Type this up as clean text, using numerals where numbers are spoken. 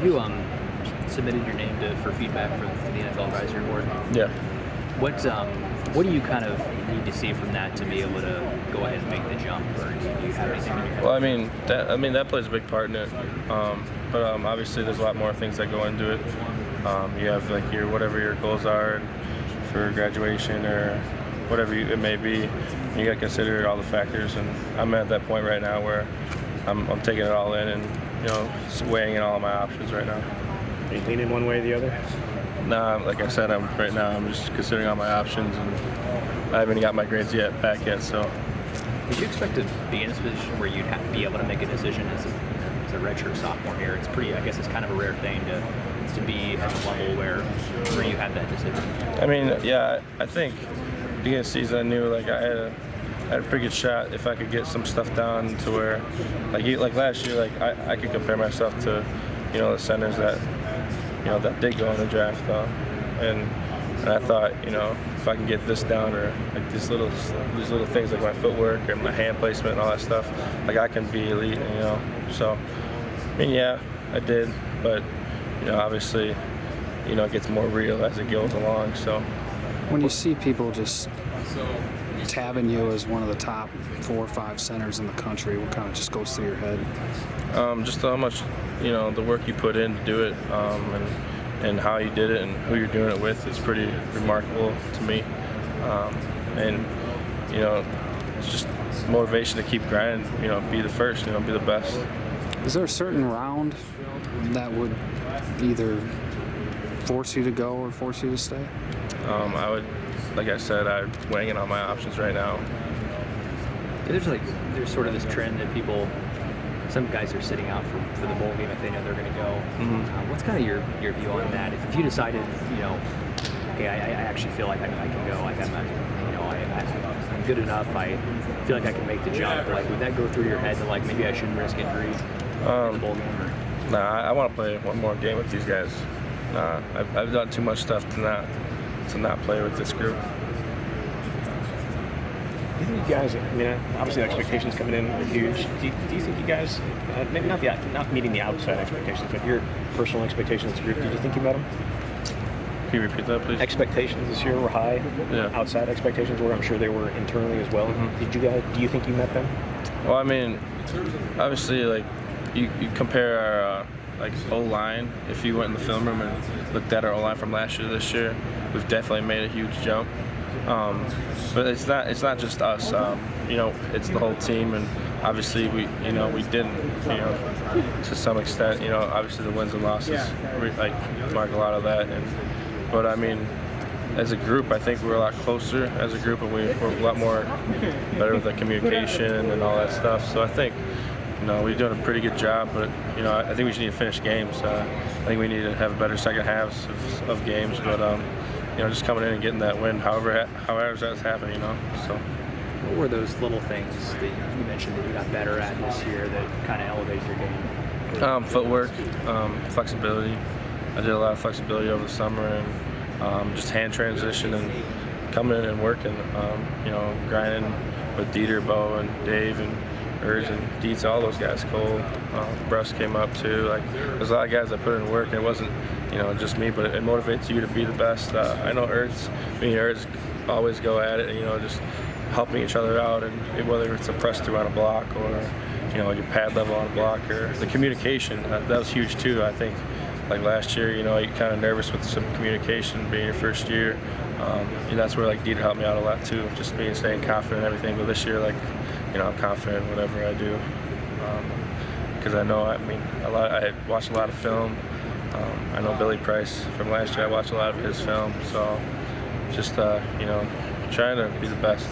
You submitted your name for feedback for the NFL Advisory Board. Yeah. What do you kind of need to see from that to be able to go ahead and make the jump, or do you have anything in your head? Well, that plays a big part in it. But obviously, there's a lot more things that go into it. You have like whatever your goals are for graduation or whatever it may be. You got to consider all the factors, and I'm at that point right now where I'm taking it all in and weighing in all my options right now. Are you leaning one way or the other? Nah, like I said, I'm just considering all my options, and I haven't got my grades back yet. So, would you expect to be in a position where you'd have to be able to make a decision as a redshirt sophomore here? It's I guess it's kind of a rare thing to be at a level where you have that decision. I mean, yeah, I think beginning of the season I knew like I had a pretty good shot if I could get some stuff down to where, like last year, like I could compare myself to, the centers that did go in the draft, and I thought, if I can get this down, or like these little things like my footwork and my hand placement and all that stuff, like I can be elite, So, I mean, yeah, I did, but obviously, it gets more real as it goes along. So, when you see people just tabbing you as one of the top 4 or 5 centers in the country, what kind of just goes through your head? Just how much, the work you put in to do it, and how you did it and who you're doing it with is pretty remarkable to me. And it's just motivation to keep grinding, be the first, be the best. Is there a certain round that would either force you to go or force you to stay? I would, like I said, I'm weighing in on my options right now. There's sort of this trend that some guys are sitting out for the bowl game if they know they're going to go. Mm-hmm. What's kind of your view on that? If you decided, okay, I actually feel like I can go, like I'm good enough, I feel like I can make the jump. Like, would that go through your head that like maybe I shouldn't risk injury in the bowl game? Or? Nah, I want to play one more game with these guys. Nah, I've done too much stuff to not play with this group. Do you think you guys, obviously the expectations coming in are huge. Do you think you guys, maybe not meeting the outside expectations, but your personal expectations as a group, did you think you met them? Can you repeat that, please? Expectations this year were high. Yeah. Outside expectations were, I'm sure they were internally as well. Mm-hmm. Do you think you met them? Well, obviously, like you compare our O-line. If you went in the film room and looked at our O-line from last year to this year, we've definitely made a huge jump. But it's not just us. It's the whole team, and obviously we didn't, to some extent. Obviously the wins and losses mark a lot of that. But as a group, I think we're a lot closer as a group, and we're a lot more better with the communication and all that stuff. So I think, we're doing a pretty good job. But I think we just need to finish games. I think we need to have better second halves of games. But just coming in and getting that win, however that's happening, So. What were those little things that you mentioned that you got better at this year that kind of elevated your game? Footwork, flexibility. I did a lot of flexibility over the summer, and just hand transition and coming in and working. Grinding with Dieter, Bo, and Dave, and Urs and Dietz, all those guys. Cole, Bruss came up too. There's a lot of guys that put in work, and it wasn't just me, but it motivates you to be the best. I know me and Urs always go at it, just helping each other out, and whether it's a press through on a block or your pad level on a block, or the communication, that was huge too. I think like last year, you're kind of nervous with some communication being your first year. That's where Dieter helped me out a lot too, just staying confident and everything. But this year, I'm confident in whatever I do, because I know, I had watched a lot of film. I know Billy Price from last year. I watched a lot of his film, so just trying to be the best.